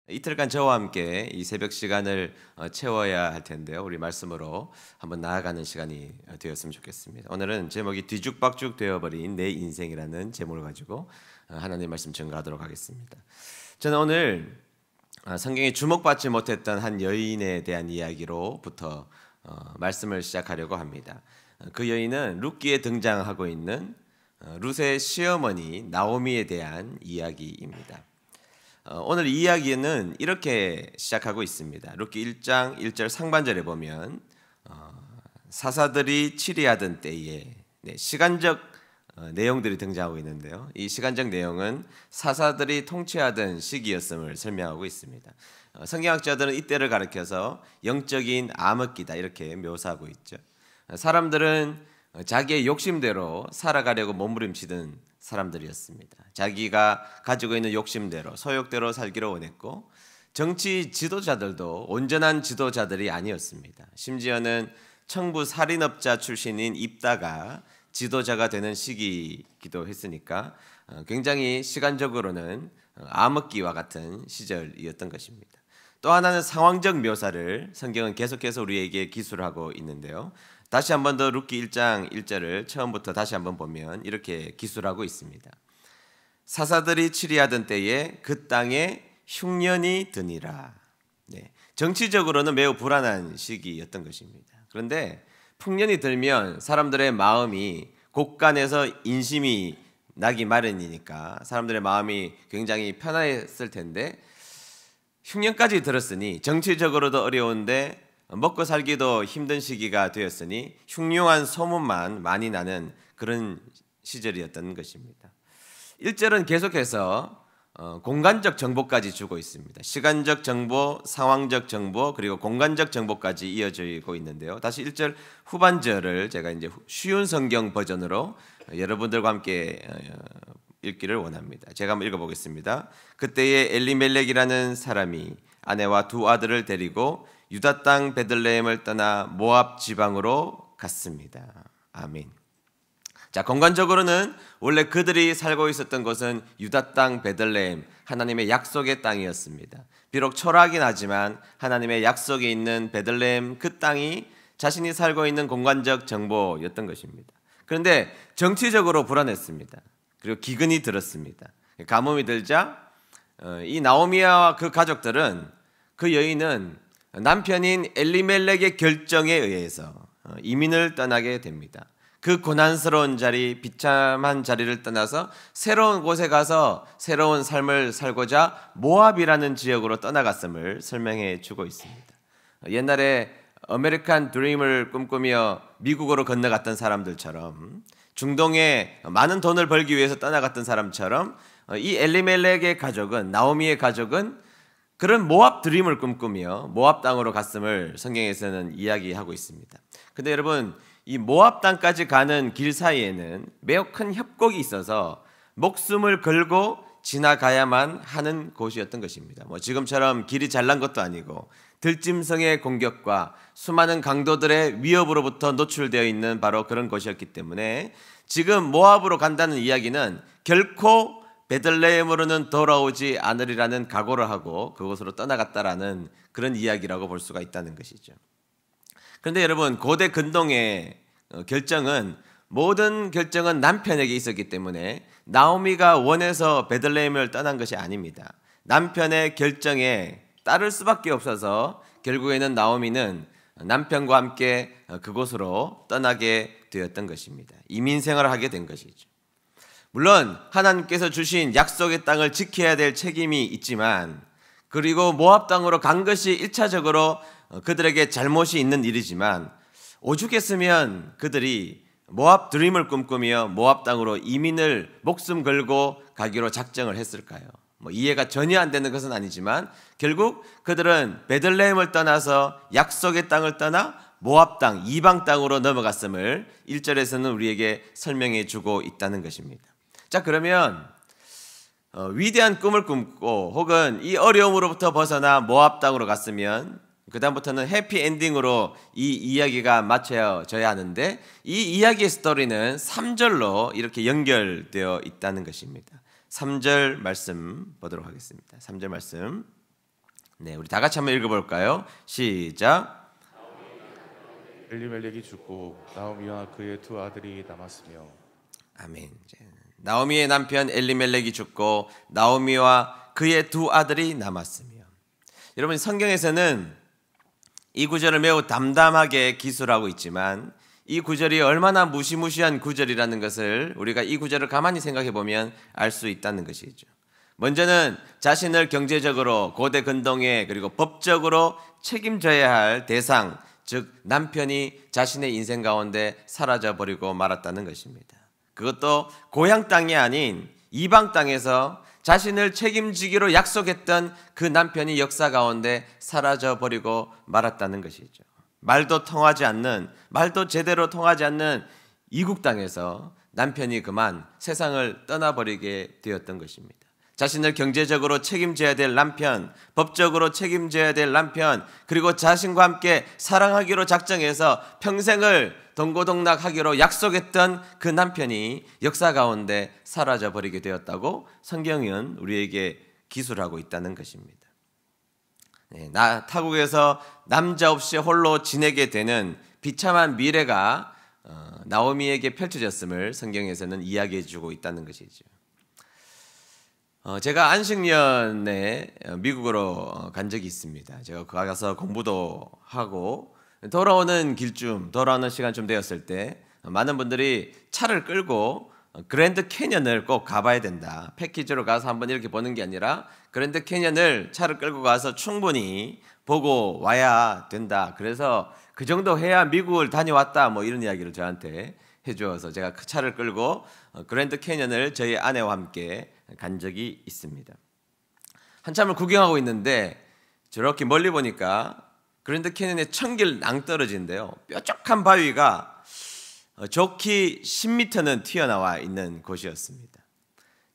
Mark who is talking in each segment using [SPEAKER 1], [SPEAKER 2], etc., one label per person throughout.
[SPEAKER 1] 이틀간 저와 함께 이 새벽 시간을 채워야 할 텐데요. 우리 말씀으로 한번 나아가는 시간이 되었으면 좋겠습니다. 오늘은 제목이 뒤죽박죽 되어버린 내 인생이라는 제목을 가지고 하나님의 말씀 전가하도록 하겠습니다. 저는 오늘 성경에 주목받지 못했던 한 여인에 대한 이야기로부터 말씀을 시작하려고 합니다. 그 여인은 룻기에 등장하고 있는 룻의 시어머니 나오미에 대한 이야기입니다. 오늘 이야기는 이렇게 시작하고 있습니다. 룻기 1장 1절 상반절에 보면 사사들이 치리하던 때에 시간적 내용들이 등장하고 있는데요. 이 시간적 내용은 사사들이 통치하던 시기였음을 설명하고 있습니다. 성경학자들은 이때를 가리켜서 영적인 암흑기다 이렇게 묘사하고 있죠. 사람들은 자기의 욕심대로 살아가려고 몸부림치던 사람들이었습니다. 자기가 가지고 있는 욕심대로 소욕대로 살기를 원했고 정치 지도자들도 온전한 지도자들이 아니었습니다. 심지어는 청부 살인업자 출신인 입다가 지도자가 되는 시기이기도 했으니까 굉장히 시간적으로는 암흑기와 같은 시절이었던 것입니다. 또 하나는 상황적 묘사를 성경은 계속해서 우리에게 기술하고 있는데요. 다시 한번 더 룻기 1장 1절을 처음부터 다시 한번 보면 이렇게 기술하고 있습니다. 사사들이 치리하던 때에 그 땅에 흉년이 드니라. 정치적으로는 매우 불안한 시기였던 것입니다. 그런데 풍년이 들면 사람들의 마음이 곳간에서 인심이 나기 마련이니까 사람들의 마음이 굉장히 편했을 텐데 흉년까지 들었으니 정치적으로도 어려운데 먹고 살기도 힘든 시기가 되었으니 흉흉한 소문만 많이 나는 그런 시절이었던 것입니다. 1절은 계속해서 공간적 정보까지 주고 있습니다. 시간적 정보, 상황적 정보, 그리고 공간적 정보까지 이어지고 있는데요. 다시 1절 후반절을 제가 이제 쉬운 성경 버전으로 여러분들과 함께 읽기를 원합니다. 제가 한번 읽어보겠습니다. 그때에 엘리멜렉이라는 사람이 아내와 두 아들을 데리고 유다 땅 베들레헴을 떠나 모압 지방으로 갔습니다. 아멘. 자, 공간적으로는 원래 그들이 살고 있었던 곳은 유다 땅 베들레헴, 하나님의 약속의 땅이었습니다. 비록 초라하긴 하지만 하나님의 약속이 있는 베들레헴 그 땅이 자신이 살고 있는 공간적 정보였던 것입니다. 그런데 정치적으로 불안했습니다. 그리고 기근이 들었습니다. 가뭄이 들자 이 나오미와 그 가족들은 그 여인은 남편인 엘리멜렉의 결정에 의해서 이민을 떠나게 됩니다. 그 고난스러운 자리, 비참한 자리를 떠나서 새로운 곳에 가서 새로운 삶을 살고자 모압이라는 지역으로 떠나갔음을 설명해 주고 있습니다. 옛날에 아메리칸 드림을 꿈꾸며 미국으로 건너갔던 사람들처럼 중동에 많은 돈을 벌기 위해서 떠나갔던 사람처럼 이 엘리멜렉의 가족은, 나오미의 가족은 그런 모압 드림을 꿈꾸며 모압 땅으로 갔음을 성경에서는 이야기하고 있습니다. 근데 여러분, 이 모압 땅까지 가는 길 사이에는 매우 큰 협곡이 있어서 목숨을 걸고 지나가야만 하는 곳이었던 것입니다. 지금처럼 길이 잘난 것도 아니고 들짐승의 공격과 수많은 강도들의 위협으로부터 노출되어 있는 바로 그런 곳이었기 때문에 지금 모압으로 간다는 이야기는 결코 베들레헴으로는 돌아오지 않으리라는 각오를 하고 그곳으로 떠나갔다라는 그런 이야기라고 볼 수가 있다는 것이죠. 그런데 여러분, 고대 근동의 모든 결정은 남편에게 있었기 때문에 나오미가 원해서 베들레헴을 떠난 것이 아닙니다. 남편의 결정에 따를 수밖에 없어서 결국에는 나오미는 남편과 함께 그곳으로 떠나게 되었던 것입니다. 이민 생활을 하게 된 것이죠. 물론 하나님께서 주신 약속의 땅을 지켜야 될 책임이 있지만, 그리고 모압 땅으로 간 것이 1차적으로 그들에게 잘못이 있는 일이지만, 오죽했으면 그들이 모압 드림을 꿈꾸며 모압 땅으로 이민을 목숨 걸고 가기로 작정을 했을까요? 이해가 전혀 안 되는 것은 아니지만 결국 그들은 베들레헴을 떠나서 약속의 땅을 떠나 모압 땅, 이방 땅으로 넘어갔음을 1절에서는 우리에게 설명해 주고 있다는 것입니다. 자, 그러면 위대한 꿈을 꿈고 혹은 이 어려움으로부터 벗어나 모압 땅으로 갔으면 그 다음부터는 해피엔딩으로 이 이야기가 마쳐져야 하는데, 이 이야기의 스토리는 3절로 이렇게 연결되어 있다는 것입니다. 3절 말씀 보도록 하겠습니다. 3절 말씀 네, 우리 다 같이 한번 읽어볼까요? 시작.
[SPEAKER 2] 엘리멜렉이 죽고 나오미와 그의 두 아들이 남았으며.
[SPEAKER 1] 아멘. 나오미의 남편 엘리멜렉이 죽고 나오미와 그의 두 아들이 남았으며. 여러분, 성경에서는 이 구절을 매우 담담하게 기술하고 있지만 이 구절이 얼마나 무시무시한 구절이라는 것을 우리가 이 구절을 가만히 생각해 보면 알 수 있다는 것이죠. 먼저는 자신을 경제적으로 고대 근동에 그리고 법적으로 책임져야 할 대상, 즉 남편이 자신의 인생 가운데 사라져버리고 말았다는 것입니다. 그것도 고향 땅이 아닌 이방 땅에서 자신을 책임지기로 약속했던 그 남편이 역사 가운데 사라져버리고 말았다는 것이죠. 말도 제대로 통하지 않는 이국 땅에서 남편이 그만 세상을 떠나버리게 되었던 것입니다. 자신을 경제적으로 책임져야 될 남편, 법적으로 책임져야 될 남편, 그리고 자신과 함께 사랑하기로 작정해서 평생을 동고동락하기로 약속했던 그 남편이 역사 가운데 사라져버리게 되었다고 성경은 우리에게 기술하고 있다는 것입니다. 타국에서 남자 없이 홀로 지내게 되는 비참한 미래가 나오미에게 펼쳐졌음을 성경에서는 이야기해 주고 있다는 것이죠. 제가 안식년에 미국으로 간 적이 있습니다. 제가 가서 공부도 하고 돌아오는 시간쯤 되었을 때 많은 분들이 차를 끌고 그랜드 캐년을 꼭 가봐야 된다. 패키지로 가서 한번 이렇게 보는 게 아니라 그랜드 캐년을 차를 끌고 가서 충분히 보고 와야 된다. 그래서 그 정도 해야 미국을 다녀왔다. 뭐 이런 이야기를 저한테 해주어서 제가 그 차를 끌고 그랜드 캐년을 저희 아내와 함께 간 적이 있습니다. 한참을 구경하고 있는데 저렇게 멀리 보니까 그랜드 캐년의 천길 낭떠러지인데요. 뾰족한 바위가 좋기 10m는 튀어나와 있는 곳이었습니다.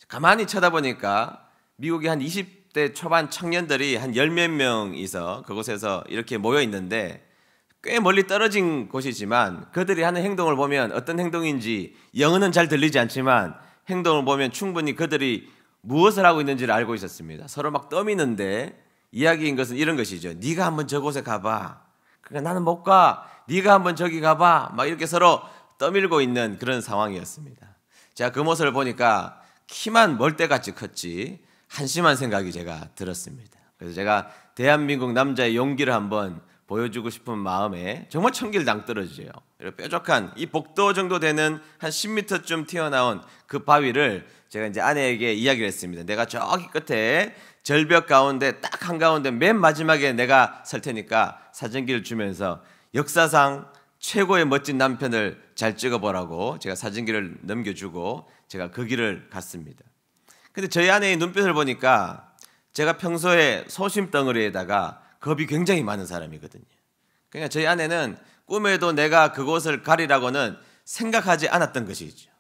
[SPEAKER 1] 가만히 쳐다보니까 미국의 한 20대 초반 청년들이 한 10몇 명이서 그곳에서 이렇게 모여 있는데 꽤 멀리 떨어진 곳이지만 그들이 하는 행동을 보면 어떤 행동인지 영어는 잘 들리지 않지만 행동을 보면 충분히 그들이 무엇을 하고 있는지를 알고 있었습니다. 서로 막 떠미는데 이야기인 것은 이런 것이죠. 네가 한번 저곳에 가봐. 그러니까 나는 못 가. 네가 한번 저기 가봐. 막 이렇게 서로 떠밀고 있는 그런 상황이었습니다. 제가 그 모습을 보니까 키만 멀대같이 컸지 한심한 생각이 제가 들었습니다. 그래서 제가 대한민국 남자의 용기를 한번 보여주고 싶은 마음에 정말 천길 낭떠러지예요. 뾰족한 이 복도 정도 되는 한 10m쯤 튀어나온 그 바위를 제가 이제 아내에게 이야기를 했습니다. 내가 저기 끝에 절벽 가운데 딱 한가운데 맨 마지막에 내가 설 테니까 사진기를 주면서 역사상 최고의 멋진 남편을 잘 찍어보라고 제가 사진기를 넘겨주고 제가 그 길을 갔습니다. 근데 저희 아내의 눈빛을 보니까 제가 평소에 소심덩어리에다가 겁이 굉장히 많은 사람이거든요. 그러니까 저희 아내는 꿈에도 내가 그곳을 가리라고는 생각하지 않았던 것이죠.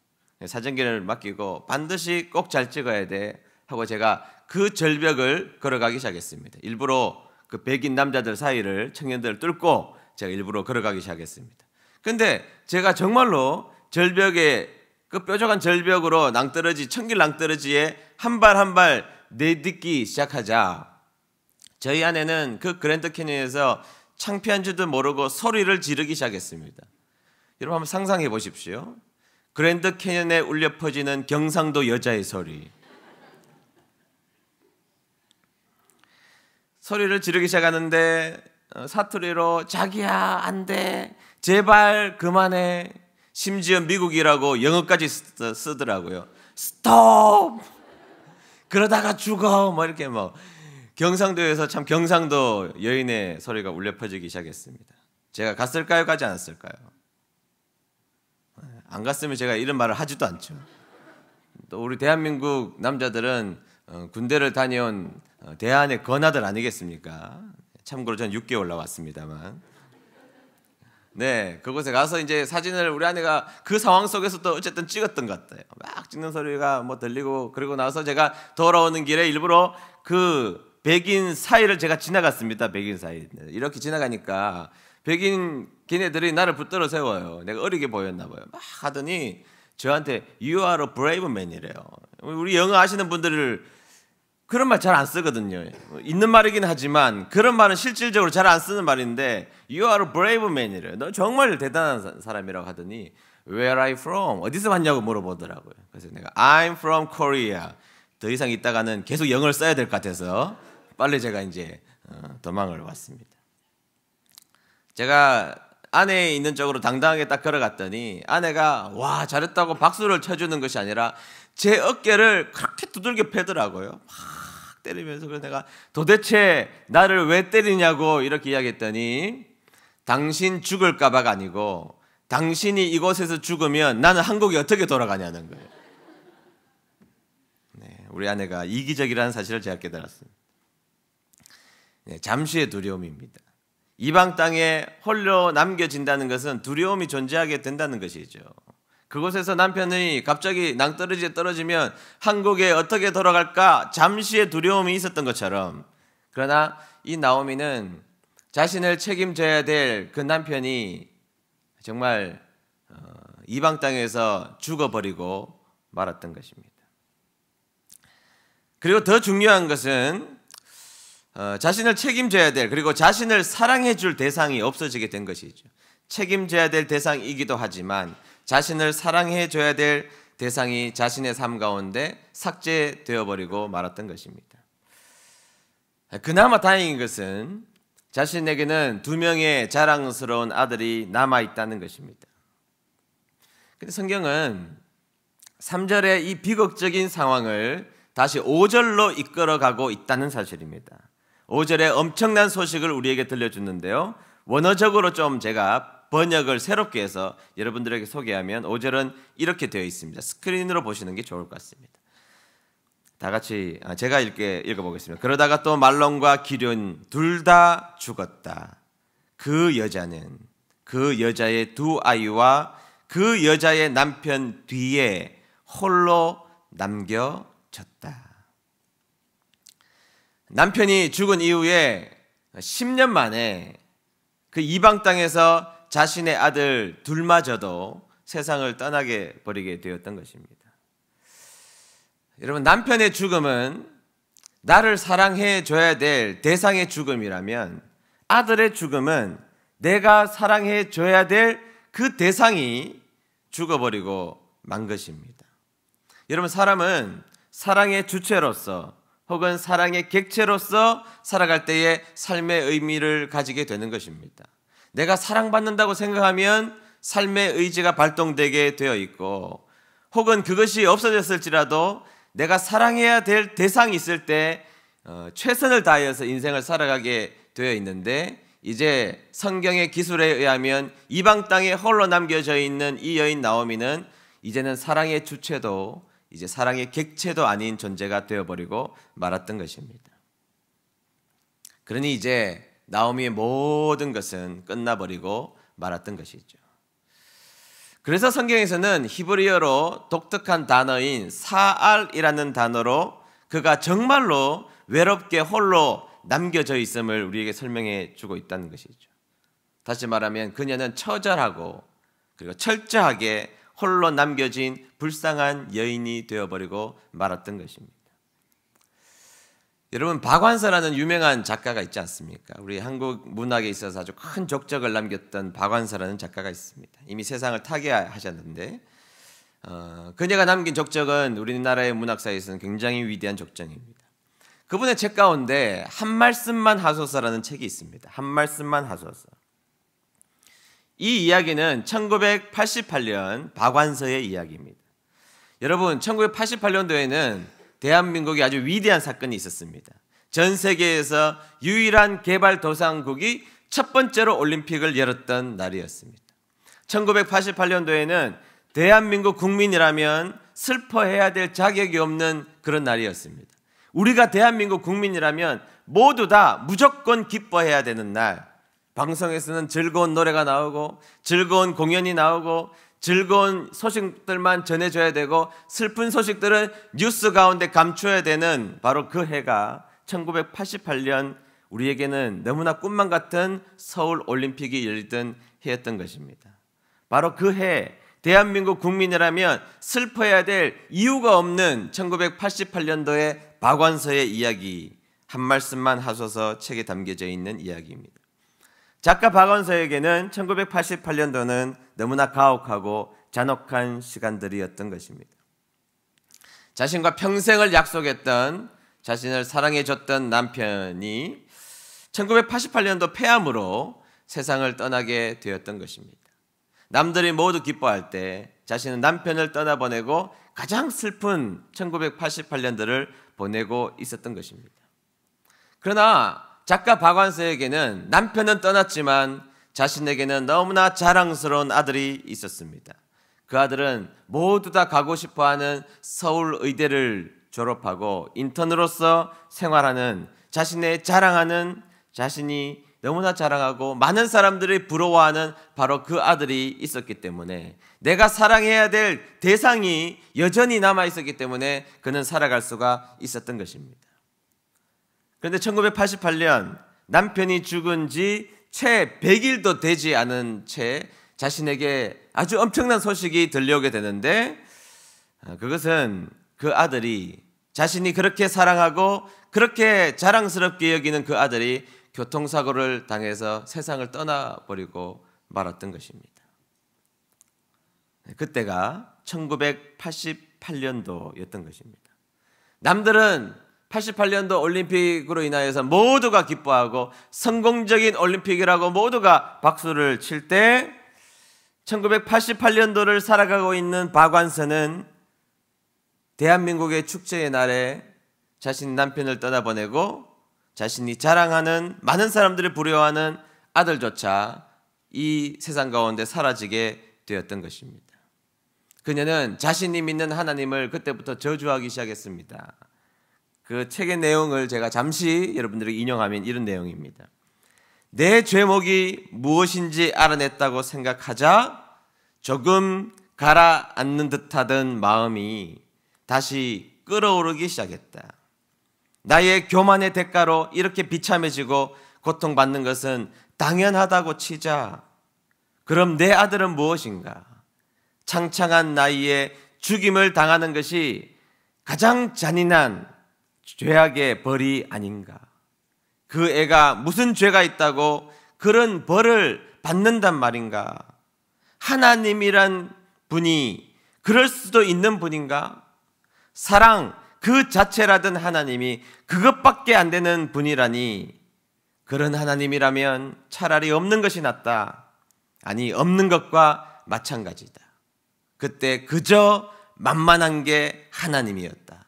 [SPEAKER 1] 사진기를 맡기고 반드시 꼭 잘 찍어야 돼 하고 제가 그 절벽을 걸어가기 시작했습니다. 일부러 그 백인 남자들 사이를 청년들을 뚫고 제가 일부러 걸어가기 시작했습니다. 근데 제가 정말로 절벽에 그 뾰족한 절벽으로 천길 낭떠러지에 한 발 한 발 내딛기 시작하자 저희 아내는 그 그랜드 캐니언에서 창피한 줄도 모르고 소리를 지르기 시작했습니다. 여러분 한번 상상해 보십시오. 그랜드 캐니언에 울려 퍼지는 경상도 여자의 소리를 지르기 시작하는데 사투리로 자기야 안 돼 제발 그만해 심지어 미국이라고 영어까지 쓰더라고요. 스톱 그러다가 죽어 뭐 이렇게 뭐 경상도에서 참 경상도 여인의 소리가 울려 퍼지기 시작했습니다. 제가 갔을까요? 가지 않았을까요? 안 갔으면 제가 이런 말을 하지도 않죠. 또 우리 대한민국 남자들은 군대를 다녀온 대한의 건아들 아니겠습니까? 참고로 전 6개월 나왔습니다만. 네, 그곳에 가서 이제 사진을 우리 아내가 그 상황 속에서 또 어쨌든 찍었던 것 같아요. 막 찍는 소리가 뭐 들리고 그리고 나서 제가 돌아오는 길에 일부러 그 백인 사이를 제가 지나갔습니다. 백인 사이 이렇게 지나가니까 백인 걔네들이 나를 붙들어 세워요. 내가 어리게 보였나 봐요. 막 하더니 저한테 You are a brave man이래요. 우리 영어 아시는 분들을 그런 말 잘 안 쓰거든요. 있는 말이긴 하지만 그런 말은 실질적으로 잘 안 쓰는 말인데 You are a brave man이래요. 너 정말 대단한 사람이라고 하더니 Where are you from? 어디서 왔냐고 물어보더라고요. 그래서 내가 I'm from Korea. 더 이상 있다가는 계속 영어를 써야 될 것 같아서 빨리 제가 이제 도망을 왔습니다. 제가 아내 있는 쪽으로 당당하게 딱 걸어갔더니 아내가 와 잘했다고 박수를 쳐주는 것이 아니라 제 어깨를 그렇게 두들겨 패더라고요. 막 때리면서. 그래서 내가 도대체 나를 왜 때리냐고 이렇게 이야기했더니 당신 죽을까 봐가 아니고 당신이 이곳에서 죽으면 나는 한국에 어떻게 돌아가냐는 거예요. 네, 우리 아내가 이기적이라는 사실을 제가 깨달았습니다. 네, 잠시의 두려움입니다. 이방 땅에 홀로 남겨진다는 것은 두려움이 존재하게 된다는 것이죠. 그곳에서 남편이 갑자기 낭떠러지에 떨어지면 한국에 어떻게 돌아갈까 잠시의 두려움이 있었던 것처럼, 그러나 이 나오미는 자신을 책임져야 될 그 남편이 정말 이방 땅에서 죽어버리고 말았던 것입니다. 그리고 더 중요한 것은 자신을 책임져야 될, 그리고 자신을 사랑해 줄 대상이 없어지게 된 것이죠. 책임져야 될 대상이기도 하지만 자신을 사랑해 줘야 될 대상이 자신의 삶 가운데 삭제되어 버리고 말았던 것입니다. 그나마 다행인 것은 자신에게는 2명의 자랑스러운 아들이 남아 있다는 것입니다. 근데 성경은 3절의 이 비극적인 상황을 다시 5절로 이끌어가고 있다는 사실입니다. 5절에 엄청난 소식을 우리에게 들려주는데요. 원어적으로 좀 제가 번역을 새롭게 해서 여러분들에게 소개하면 5절은 이렇게 되어 있습니다. 스크린으로 보시는 게 좋을 것 같습니다. 다 같이 제가 읽어보겠습니다. 그러다가 또 말론과 기륜 둘 다 죽었다. 그 여자는 그 여자의 2 아이와 그 여자의 남편 뒤에 홀로 남겨졌다. 남편이 죽은 이후에 10년 만에 그 이방 땅에서 자신의 아들 둘마저도 세상을 떠나게 버리게 되었던 것입니다. 여러분, 남편의 죽음은 나를 사랑해 줘야 될 대상의 죽음이라면 아들의 죽음은 내가 사랑해 줘야 될 그 대상이 죽어버리고 만 것입니다. 여러분, 사람은 사랑의 주체로서 혹은 사랑의 객체로서 살아갈 때에 삶의 의미를 가지게 되는 것입니다. 내가 사랑받는다고 생각하면 삶의 의지가 발동되게 되어 있고, 혹은 그것이 없어졌을지라도 내가 사랑해야 될 대상이 있을 때 최선을 다해서 인생을 살아가게 되어 있는데, 이제 성경의 기술에 의하면 이방 땅에 홀로 남겨져 있는 이 여인 나오미는 이제는 사랑의 주체도 이제 사랑의 객체도 아닌 존재가 되어버리고 말았던 것입니다. 그러니 이제 나오미의 모든 것은 끝나버리고 말았던 것이죠. 그래서 성경에서는 히브리어로 독특한 단어인 사알이라는 단어로 그가 정말로 외롭게 홀로 남겨져 있음을 우리에게 설명해 주고 있다는 것이죠. 다시 말하면 그녀는 처절하고 그리고 철저하게 홀로 남겨진 불쌍한 여인이 되어버리고 말았던 것입니다. 여러분, 박완서라는 유명한 작가가 있지 않습니까? 우리 한국 문학에 있어서 아주 큰 족적을 남겼던 박완서라는 작가가 있습니다. 이미 세상을 타계하셨는데 그녀가 남긴 족적은 우리나라의 문학사에서는 굉장히 위대한 족적입니다. 그분의 책 가운데 한 말씀만 하소서라는 책이 있습니다. 한 말씀만 하소서. 이 이야기는 1988년 박완서의 이야기입니다. 여러분, 1988년도에는 대한민국에 아주 위대한 사건이 있었습니다. 전 세계에서 유일한 개발도상국이 첫 번째로 올림픽을 열었던 날이었습니다. 1988년도에는 대한민국 국민이라면 슬퍼해야 될 자격이 없는 그런 날이었습니다. 우리가 대한민국 국민이라면 모두 다 무조건 기뻐해야 되는 날, 방송에서는 즐거운 노래가 나오고 즐거운 공연이 나오고 즐거운 소식들만 전해줘야 되고 슬픈 소식들은 뉴스 가운데 감춰야 되는 바로 그 해가 1988년 우리에게는 너무나 꿈만 같은 서울 올림픽이 열리던 해였던 것입니다. 바로 그 해 대한민국 국민이라면 슬퍼해야 될 이유가 없는 1988년도에 박완서의 이야기 한 말씀만 하소서 책에 담겨져 있는 이야기입니다. 작가 박완서에게는 1988년도는 너무나 가혹하고 잔혹한 시간들이었던 것입니다. 자신과 평생을 약속했던, 자신을 사랑해줬던 남편이 1988년도 폐암으로 세상을 떠나게 되었던 것입니다. 남들이 모두 기뻐할 때 자신은 남편을 떠나보내고 가장 슬픈 1988년도를 보내고 있었던 것입니다. 그러나 작가 박완서에게는 남편은 떠났지만 자신에게는 너무나 자랑스러운 아들이 있었습니다. 그 아들은 모두 다 가고 싶어하는 서울 의대를 졸업하고 인턴으로서 생활하는, 자신의 자랑하는, 자신이 너무나 자랑하고 많은 사람들이 부러워하는 바로 그 아들이 있었기 때문에, 내가 사랑해야 될 대상이 여전히 남아있었기 때문에 그는 살아갈 수가 있었던 것입니다. 그런데 1988년 남편이 죽은 지 채 100일도 되지 않은 채 자신에게 아주 엄청난 소식이 들려오게 되는데, 그것은 그 아들이, 자신이 그렇게 사랑하고 그렇게 자랑스럽게 여기는 그 아들이 교통사고를 당해서 세상을 떠나버리고 말았던 것입니다. 그때가 1988년도였던 것입니다. 남들은 88년도 올림픽으로 인하여서 모두가 기뻐하고 성공적인 올림픽이라고 모두가 박수를 칠 때, 1988년도를 살아가고 있는 박완서는 대한민국의 축제의 날에 자신 남편을 떠나보내고 자신이 자랑하는, 많은 사람들이 부러워하는 아들조차 이 세상 가운데 사라지게 되었던 것입니다. 그녀는 자신이 믿는 하나님을 그때부터 저주하기 시작했습니다. 그 책의 내용을 제가 잠시 여러분들에게 인용하면 이런 내용입니다. 내 죄목이 무엇인지 알아냈다고 생각하자 조금 가라앉는 듯하던 마음이 다시 끓어오르기 시작했다. 나의 교만의 대가로 이렇게 비참해지고 고통받는 것은 당연하다고 치자. 그럼 내 아들은 무엇인가? 창창한 나이에 죽임을 당하는 것이 가장 잔인한 죄악의 벌이 아닌가? 그 애가 무슨 죄가 있다고 그런 벌을 받는단 말인가? 하나님이란 분이 그럴 수도 있는 분인가? 사랑 그 자체라던 하나님이 그것밖에 안 되는 분이라니, 그런 하나님이라면 차라리 없는 것이 낫다. 아니, 없는 것과 마찬가지다. 그때 그저 만만한 게 하나님이었다.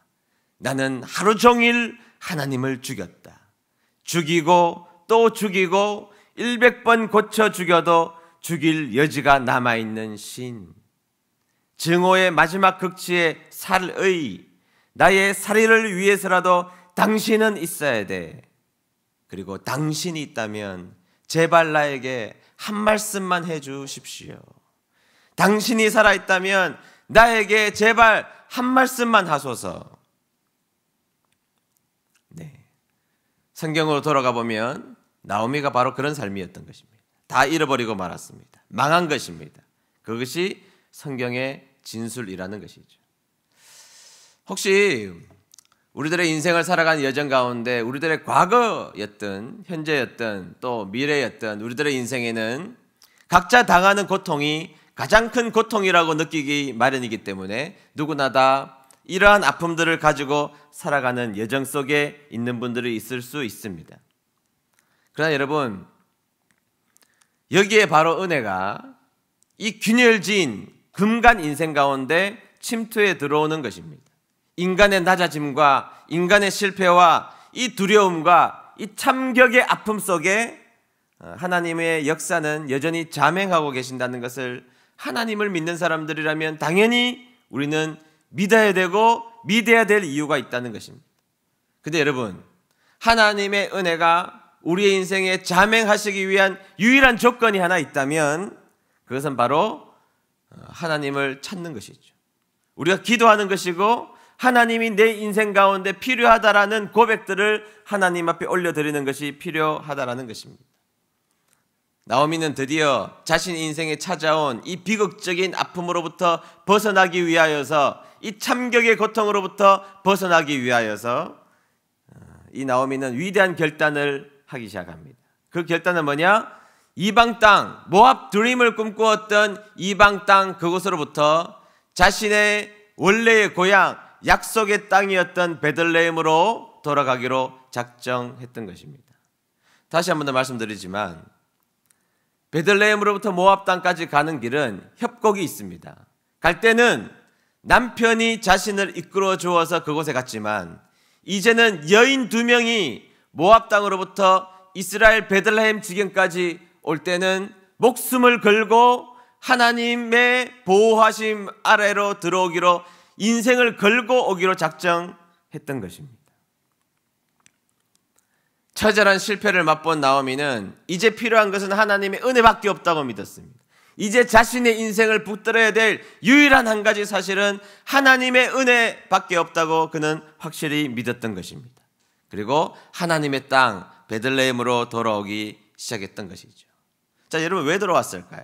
[SPEAKER 1] 나는 하루 종일 하나님을 죽였다. 죽이고 또 죽이고 100번 고쳐 죽여도 죽일 여지가 남아있는 신. 증오의 마지막 극치의 살의, 나의 살해를 위해서라도 당신은 있어야 돼. 그리고 당신이 있다면 제발 나에게 한 말씀만 해주십시오. 당신이 살아있다면 나에게 제발 한 말씀만 하소서. 네, 성경으로 돌아가 보면 나오미가 바로 그런 삶이었던 것입니다. 다 잃어버리고 말았습니다. 망한 것입니다. 그것이 성경의 진술이라는 것이죠. 혹시 우리들의 인생을 살아가는 여정 가운데 우리들의 과거였던, 현재였던, 또 미래였던 우리들의 인생에는 각자 당하는 고통이 가장 큰 고통이라고 느끼기 마련이기 때문에 누구나 다 이러한 아픔들을 가지고 살아가는 여정 속에 있는 분들이 있을 수 있습니다. 그러나 여러분, 여기에 바로 은혜가 이 균열진 금간 인생 가운데 침투해 들어오는 것입니다. 인간의 낮아짐과 인간의 실패와 이 두려움과 이 참격의 아픔 속에 하나님의 역사는 여전히 자행하고 계신다는 것을 하나님을 믿는 사람들이라면 당연히 우리는 믿어야 되고 믿어야 될 이유가 있다는 것입니다. 근데 여러분, 하나님의 은혜가 우리의 인생에 자행하시기 위한 유일한 조건이 하나 있다면 그것은 바로 하나님을 찾는 것이죠. 우리가 기도하는 것이고 하나님이 내 인생 가운데 필요하다라는 고백들을 하나님 앞에 올려드리는 것이 필요하다라는 것입니다. 나오미는 드디어 자신 인생에 찾아온 이 비극적인 아픔으로부터 벗어나기 위하여서, 이 참격의 고통으로부터 벗어나기 위하여서 이 나오미는 위대한 결단을 하기 시작합니다. 그 결단은 뭐냐? 이방 땅, 모압 드림을 꿈꾸었던 이방 땅 그곳으로부터 자신의 원래의 고향, 약속의 땅이었던 베들레헴으로 돌아가기로 작정했던 것입니다. 다시 한 번 더 말씀드리지만 베들레헴으로부터 모압 땅까지 가는 길은 협곡이 있습니다. 갈 때는 남편이 자신을 이끌어 주어서 그곳에 갔지만 이제는 여인 2명이 모압 땅으로부터 이스라엘 베들레헴 지경까지 올 때는 목숨을 걸고 하나님의 보호하심 아래로 들어오기로 인생을 걸고 오기로 작정했던 것입니다. 처절한 실패를 맛본 나오미는 이제 필요한 것은 하나님의 은혜밖에 없다고 믿었습니다. 이제 자신의 인생을 붙들어야 될 유일한 한 가지 사실은 하나님의 은혜밖에 없다고 그는 확실히 믿었던 것입니다. 그리고 하나님의 땅 베들레헴으로 돌아오기 시작했던 것이죠. 자, 여러분 왜 돌아왔을까요?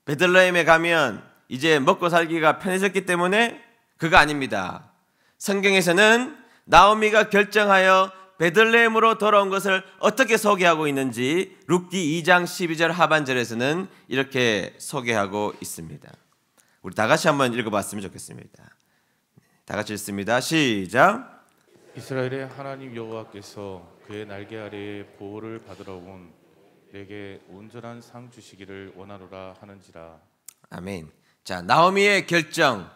[SPEAKER 1] 베들레헴에 가면 이제 먹고 살기가 편해졌기 때문에 그거 아닙니다. 성경에서는 나오미가 결정하여 베들레헴으로 돌아온 것을 어떻게 소개하고 있는지 룻기 2장 12절 하반절에서는 이렇게 소개하고 있습니다. 우리 다 같이 한번 읽어봤으면 좋겠습니다. 다 같이 읽습니다. 시작.
[SPEAKER 2] 이스라엘의 하나님 여호와께서 그의 날개 아래에 보호를 받으러 온 내게 온전한 상 주시기를 원하노라 하는지라.
[SPEAKER 1] 아멘. 자, 나오미의 결정,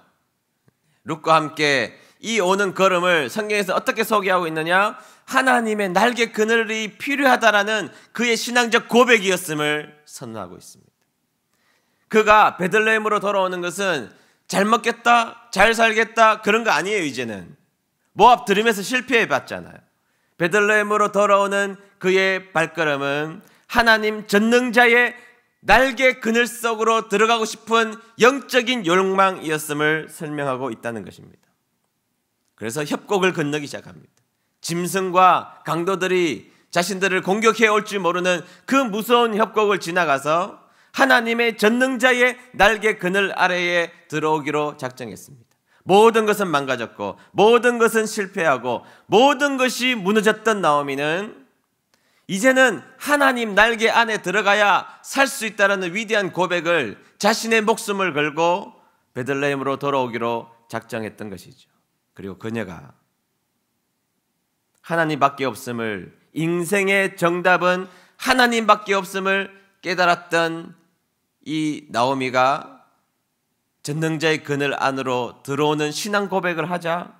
[SPEAKER 1] 룻과 함께 이 오는 걸음을 성경에서 어떻게 소개하고 있느냐? 하나님의 날개 그늘이 필요하다라는 그의 신앙적 고백이었음을 선언하고 있습니다. 그가 베들레헴으로 돌아오는 것은 잘 먹겠다, 잘 살겠다 그런 거 아니에요. 이제는 모압 드림에서 실패해봤잖아요. 베들레헴으로 돌아오는 그의 발걸음은 하나님 전능자의 날개 그늘 속으로 들어가고 싶은 영적인 욕망이었음을 설명하고 있다는 것입니다. 그래서 협곡을 건너기 시작합니다. 짐승과 강도들이 자신들을 공격해 올지 모르는 그 무서운 협곡을 지나가서 하나님의 전능자의 날개 그늘 아래에 들어오기로 작정했습니다. 모든 것은 망가졌고 모든 것은 실패하고 모든 것이 무너졌던 나오미는 이제는 하나님 날개 안에 들어가야 살 수 있다는 위대한 고백을 자신의 목숨을 걸고 베들레헴으로 돌아오기로 작정했던 것이죠. 그리고 그녀가 하나님밖에 없음을, 인생의 정답은 하나님밖에 없음을 깨달았던 이 나오미가 전능자의 그늘 안으로 들어오는 신앙 고백을 하자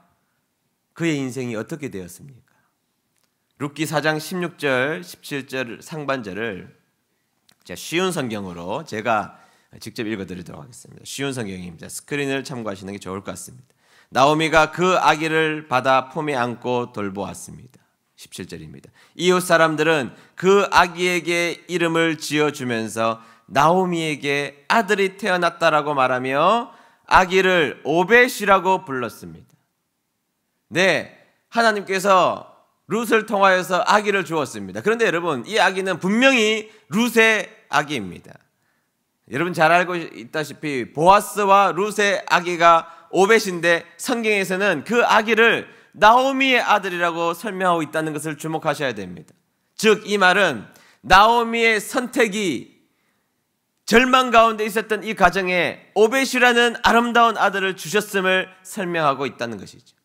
[SPEAKER 1] 그의 인생이 어떻게 되었습니까? 룻기 4장 16절, 17절 상반절을 쉬운 성경으로 제가 직접 읽어드리도록 하겠습니다. 쉬운 성경입니다. 스크린을 참고하시는 게 좋을 것 같습니다. 나오미가 그 아기를 받아 품에 안고 돌보았습니다. 17절입니다. 이웃 사람들은 그 아기에게 이름을 지어주면서 나오미에게 아들이 태어났다라고 말하며 아기를 오벳이라고 불렀습니다. 네, 하나님께서 룻을 통하여서 아기를 주었습니다. 그런데 여러분, 이 아기는 분명히 룻의 아기입니다. 여러분 잘 알고 있다시피 보아스와 룻의 아기가 오벳인데 성경에서는 그 아기를 나오미의 아들이라고 설명하고 있다는 것을 주목하셔야 됩니다. 즉 이 말은 나오미의 선택이 절망 가운데 있었던 이 가정에 오벳이라는 아름다운 아들을 주셨음을 설명하고 있다는 것이죠.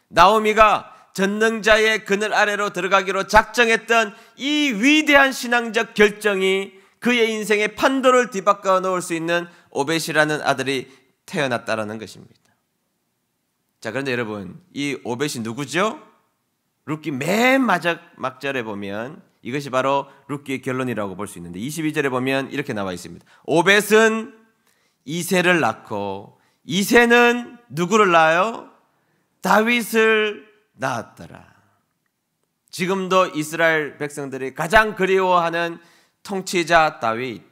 [SPEAKER 1] 나오미가 전능자의 그늘 아래로 들어가기로 작정했던 이 위대한 신앙적 결정이 그의 인생의 판도를 뒤바꿔 놓을 수 있는 오벳이라는 아들이 태어났다라는 것입니다. 자, 그런데 여러분, 이 오벳이 누구죠? 룻기 맨 막절에 보면 이것이 바로 룻기의 결론이라고 볼 수 있는데 22절에 보면 이렇게 나와 있습니다. 오벳은 이새를 낳고 이새는 누구를 낳아요? 다윗을 낳았더라. 지금도 이스라엘 백성들이 가장 그리워하는 통치자 다윗.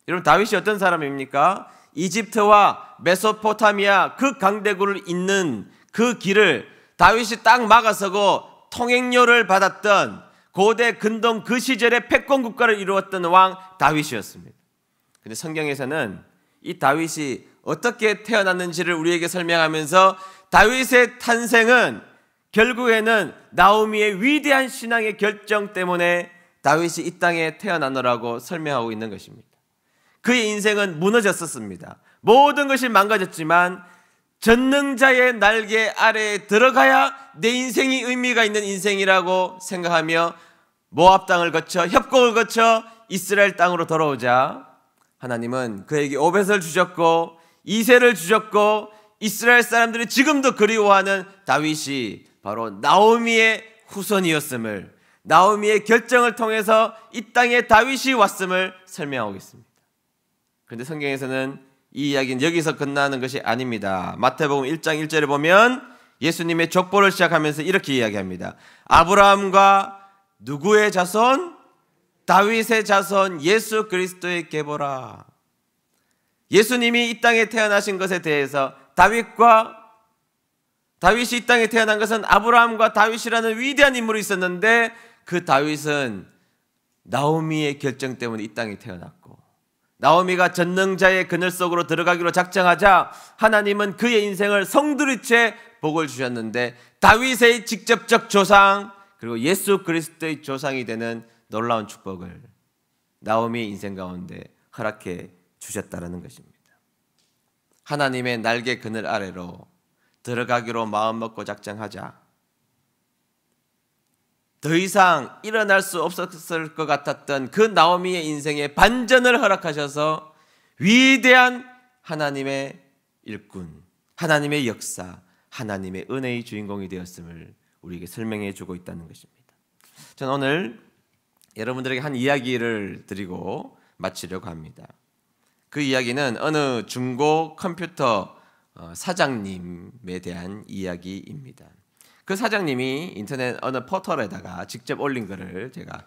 [SPEAKER 1] 여러분, 다윗이 어떤 사람입니까? 이집트와 메소포타미아 그 강대국을 잇는 그 길을 다윗이 딱 막아서고 통행료를 받았던 고대 근동 그 시절의 패권 국가를 이루었던 왕 다윗이었습니다. 그런데 성경에서는 이 다윗이 어떻게 태어났는지를 우리에게 설명하면서 다윗의 탄생은 결국에는 나오미의 위대한 신앙의 결정 때문에 다윗이 이 땅에 태어나노라고 설명하고 있는 것입니다. 그의 인생은 무너졌었습니다. 모든 것이 망가졌지만 전능자의 날개 아래에 들어가야 내 인생이 의미가 있는 인생이라고 생각하며 모압 땅을 거쳐 협곡을 거쳐 이스라엘 땅으로 돌아오자 하나님은 그에게 오벳을 주셨고 이새를 주셨고 이스라엘 사람들이 지금도 그리워하는 다윗이 바로 나오미의 후손이었음을, 나오미의 결정을 통해서 이 땅에 다윗이 왔음을 설명하고 있습니다. 그런데 성경에서는 이 이야기는 여기서 끝나는 것이 아닙니다. 마태복음 1장 1절에 보면 예수님의 족보를 시작하면서 이렇게 이야기합니다. 아브라함과 누구의 자손? 다윗의 자손 예수 그리스도의 계보라. 예수님이 이 땅에 태어나신 것에 대해서 다윗이 이 땅에 태어난 것은 아브라함과 다윗이라는 위대한 인물이 있었는데 그 다윗은 나오미의 결정 때문에 이 땅에 태어났고 나오미가 전능자의 그늘 속으로 들어가기로 작정하자 하나님은 그의 인생을 성두리째 복을 주셨는데 다윗의 직접적 조상 그리고 예수 그리스도의 조상이 되는 놀라운 축복을 나오미의 인생 가운데 허락해 주셨다는 것입니다. 하나님의 날개 그늘 아래로 들어가기로 마음먹고 작정하자 더 이상 일어날 수 없었을 것 같았던 그 나오미의 인생에 반전을 허락하셔서 위대한 하나님의 일꾼, 하나님의 역사, 하나님의 은혜의 주인공이 되었음을 우리에게 설명해 주고 있다는 것입니다. 저는 오늘 여러분들에게 한 이야기를 드리고 마치려고 합니다. 그 이야기는 어느 중고 컴퓨터 사장님에 대한 이야기입니다. 그 사장님이 인터넷 어느 포털에다가 직접 올린 글을 제가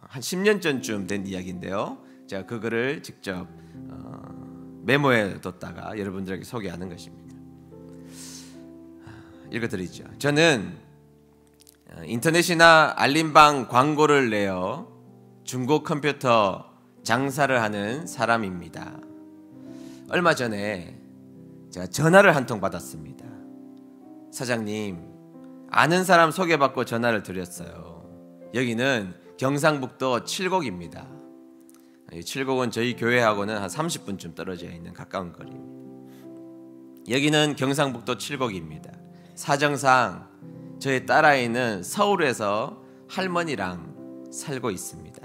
[SPEAKER 1] 한 10년 전쯤 된 이야기인데요. 제가 그 글을 직접 메모해 뒀다가 여러분들에게 소개하는 것입니다. 읽어드리죠. 저는 인터넷이나 알림방 광고를 내어 중고 컴퓨터 장사를 하는 사람입니다. 얼마 전에 제가 전화를 한 통 받았습니다. 사장님, 아는 사람 소개받고 전화를 드렸어요. 여기는 경상북도 칠곡입니다. 이 칠곡은 저희 교회하고는 한 30분쯤 떨어져 있는 가까운 거리입니다. 여기는 경상북도 칠곡입니다. 사정상 저희 딸아이는 서울에서 할머니랑 살고 있습니다.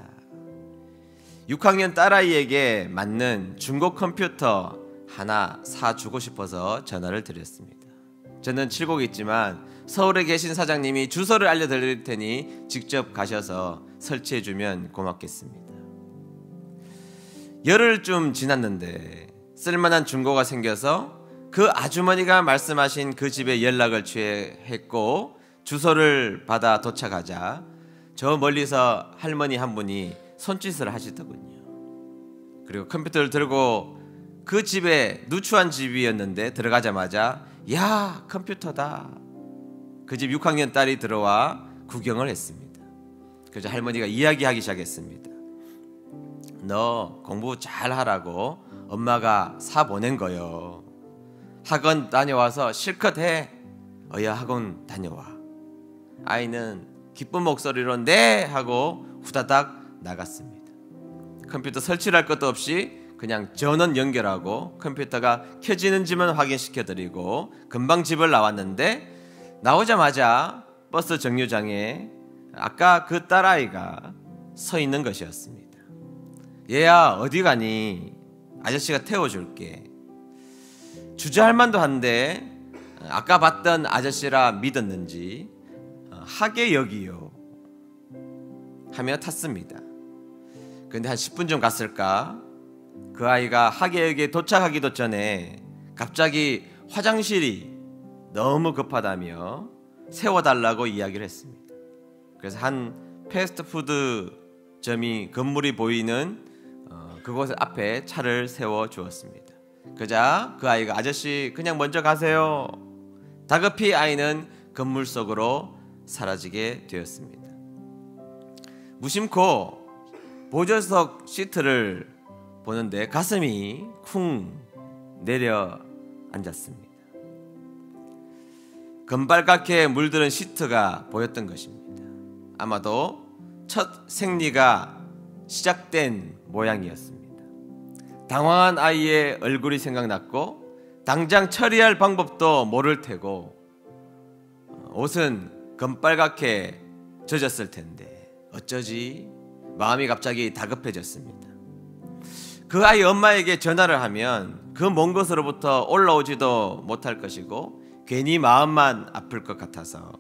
[SPEAKER 1] 6학년 딸아이에게 맞는 중고 컴퓨터 하나 사주고 싶어서 전화를 드렸습니다. 저는 칠곡에 있지만 서울에 계신 사장님이 주소를 알려드릴 테니 직접 가셔서 설치해주면 고맙겠습니다. 열흘쯤 지났는데 쓸만한 중고가 생겨서 그 아주머니가 말씀하신 그 집에 연락을 취했고 주소를 받아 도착하자 저 멀리서 할머니 한 분이 손짓을 하시더군요. 그리고 컴퓨터를 들고 그 집에 누추한 집이었는데 들어가자마자 야, 컴퓨터다. 그 집 6학년 딸이 들어와 구경을 했습니다. 그래서 할머니가 이야기하기 시작했습니다. 너 공부 잘하라고 엄마가 사 보낸 거요. 학원 다녀와서 실컷 해. 어여 학원 다녀와. 아이는 기쁜 목소리로 네 하고 후다닥 나갔습니다. 컴퓨터 설치를 할 것도 없이 그냥 전원 연결하고 컴퓨터가 켜지는지만 확인시켜드리고 금방 집을 나왔는데 나오자마자 버스 정류장에 아까 그 딸아이가 서 있는 것이었습니다. 얘야 어디 가니? 아저씨가 태워줄게. 주저할 만도 한데 아까 봤던 아저씨라 믿었는지 하게 여기요 하며 탔습니다. 그런데 한 10분쯤 갔을까 그 아이가 하계역에 도착하기도 전에 갑자기 화장실이 너무 급하다며 세워달라고 이야기를 했습니다. 그래서 한 패스트푸드점이 건물이 보이는 그곳 앞에 차를 세워주었습니다. 그러자 그 아이가 아저씨 그냥 먼저 가세요. 다급히 아이는 건물 속으로 사라지게 되었습니다. 무심코 보조석 시트를 보는데 가슴이 쿵 내려앉았습니다. 금발갛게 물들은 시트가 보였던 것입니다. 아마도 첫 생리가 시작된 모양이었습니다. 당황한 아이의 얼굴이 생각났고 당장 처리할 방법도 모를 테고 옷은 금빨갛게 젖었을 텐데 어쩌지? 마음이 갑자기 다급해졌습니다. 그 아이 엄마에게 전화를 하면 그 먼 곳으로부터 올라오지도 못할 것이고 괜히 마음만 아플 것 같아서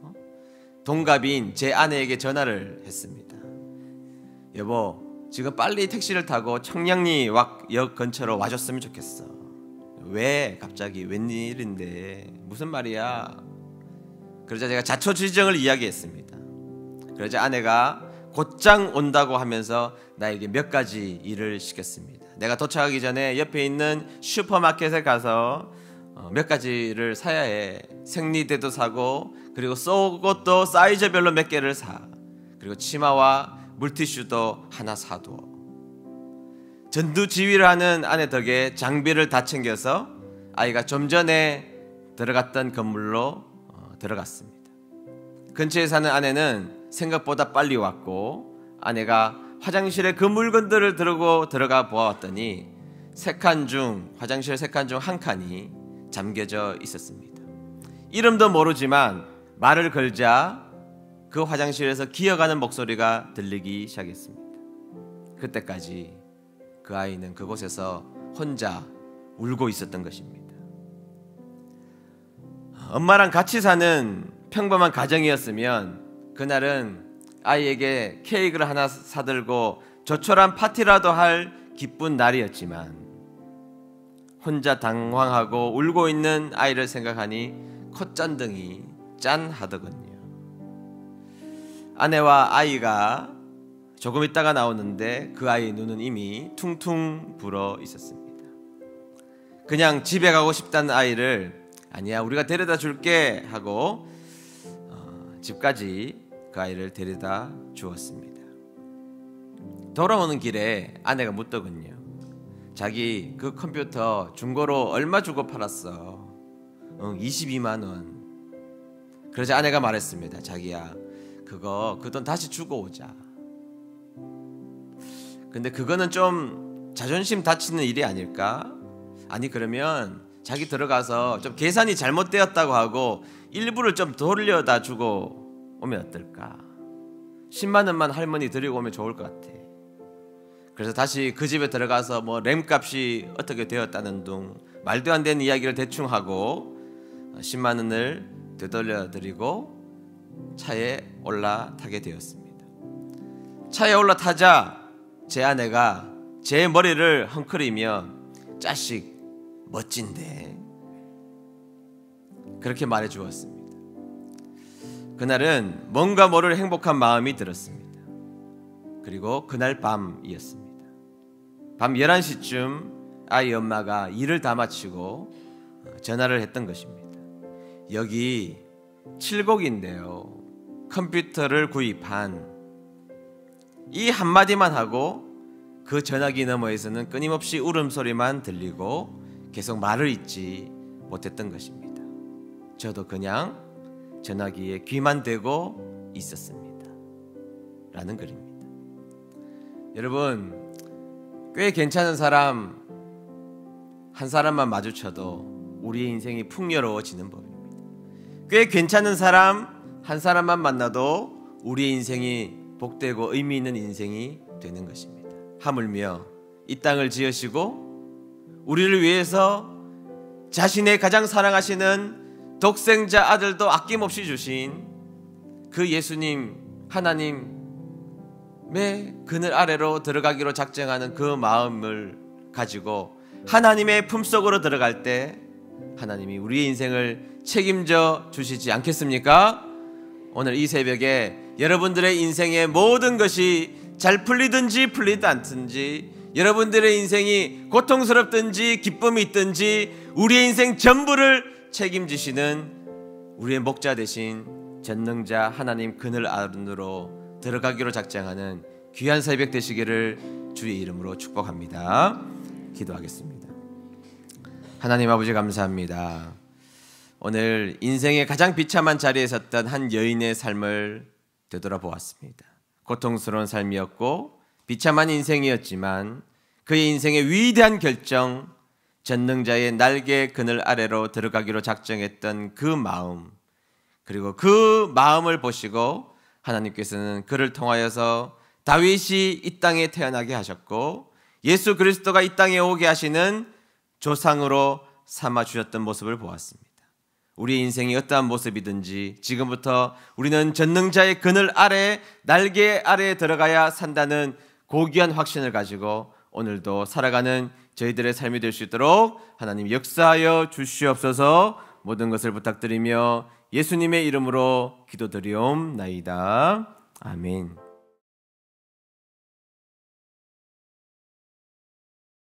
[SPEAKER 1] 동갑인 제 아내에게 전화를 했습니다. 여보, 지금 빨리 택시를 타고 청량리역 근처로 와줬으면 좋겠어. 왜 갑자기 웬일인데 무슨 말이야? 그러자 제가 자초지정을 이야기했습니다. 그러자 아내가 곧장 온다고 하면서 나에게 몇 가지 일을 시켰습니다. 내가 도착하기 전에 옆에 있는 슈퍼마켓에 가서 몇 가지를 사야 해. 생리대도 사고 그리고 속옷도 사이즈별로 몇 개를 사. 그리고 치마와 물티슈도 하나 사두어. 전두지휘를 하는 아내 덕에 장비를 다 챙겨서 아이가 좀 전에 들어갔던 건물로 들어갔습니다. 근처에 사는 아내는 생각보다 빨리 왔고 아내가 화장실에 그 물건들을 들고 들어가 보았더니 화장실 3칸 중 1칸이 잠겨져 있었습니다. 이름도 모르지만 말을 걸자 그 화장실에서 기어가는 목소리가 들리기 시작했습니다. 그때까지 그 아이는 그곳에서 혼자 울고 있었던 것입니다. 엄마랑 같이 사는 평범한 가정이었으면 그날은 아이에게 케이크를 하나 사들고 조촐한 파티라도 할 기쁜 날이었지만 혼자 당황하고 울고 있는 아이를 생각하니 콧잔등이 짠하더군요. 아내와 아이가 조금 있다가 나오는데 그 아이의 눈은 이미 퉁퉁 불어 있었습니다. 그냥 집에 가고 싶다는 아이를 아니야 우리가 데려다 줄게 하고 집까지 그 아이를 데려다 주었습니다. 돌아오는 길에 아내가 묻더군요. 자기 그 컴퓨터 중고로 얼마 주고 팔았어? 22만 원. 그러자 아내가 말했습니다. 자기야 그 돈 다시 주고 오자. 근데 그거는 좀 자존심 다치는 일이 아닐까? 아니 그러면 자기 들어가서 좀 계산이 잘못되었다고 하고 일부를 좀 돌려다 주고 오면 어떨까? 10만 원만 할머니 드리고 오면 좋을 것 같아. 그래서 다시 그 집에 들어가서 뭐 램값이 어떻게 되었다는 둥 말도 안 되는 이야기를 대충 하고 10만 원을 되돌려 드리고 차에 올라타게 되었습니다. 차에 올라타자 제 아내가 제 머리를 헝클이며 자식 멋진데 그렇게 말해 주었습니다. 그날은 뭔가 모를 행복한 마음이 들었습니다. 그리고 그날 밤이었습니다. 밤 11시쯤 아이 엄마가 일을 다 마치고 전화를 했던 것입니다. 여기 칠곡인데요. 컴퓨터를 구입한 이 한마디만 하고 그 전화기 너머에서는 끊임없이 울음소리만 들리고 계속 말을 잇지 못했던 것입니다. 저도 그냥 전화기에 귀만 대고 있었습니다. 라는 글입니다. 여러분 꽤 괜찮은 사람 한 사람만 마주쳐도 우리의 인생이 풍요로워지는 법입니다. 꽤 괜찮은 사람 한 사람만 만나도 우리의 인생이 복되고 의미 있는 인생이 되는 것입니다. 하물며 이 땅을 지으시고 우리를 위해서 자신의 가장 사랑하시는 독생자 아들도 아낌없이 주신 그 예수님 하나님의 그늘 아래로 들어가기로 작정하는 그 마음을 가지고 하나님의 품속으로 들어갈 때 하나님이 우리의 인생을 책임져 주시지 않겠습니까? 오늘 이 새벽에 여러분들의 인생의 모든 것이 잘 풀리든지 풀리지 않든지 여러분들의 인생이 고통스럽든지 기쁨이 있든지 우리의 인생 전부를 책임지시는 우리의 목자 되신 전능자 하나님 그늘 안으로 들어가기로 작정하는 귀한 새벽 되시기를 주의 이름으로 축복합니다. 기도하겠습니다. 하나님 아버지 감사합니다. 오늘 인생의 가장 비참한 자리에 섰던 한 여인의 삶을 되돌아보았습니다. 고통스러운 삶이었고 비참한 인생이었지만 그의 인생의 위대한 결정, 전능자의 날개 그늘 아래로 들어가기로 작정했던 그 마음, 그리고 그 마음을 보시고 하나님께서는 그를 통하여서 다윗이 이 땅에 태어나게 하셨고 예수 그리스도가 이 땅에 오게 하시는 조상으로 삼아 주셨던 모습을 보았습니다. 우리의 인생이 어떠한 모습이든지 지금부터 우리는 전능자의 그늘 아래, 날개 아래에 들어가야 산다는 고귀한 확신을 가지고 오늘도 살아가는 저희들의 삶이 될 수 있도록 하나님 역사하여 주시옵소서. 모든 것을 부탁드리며 예수님의 이름으로 기도드리옵나이다. 아멘.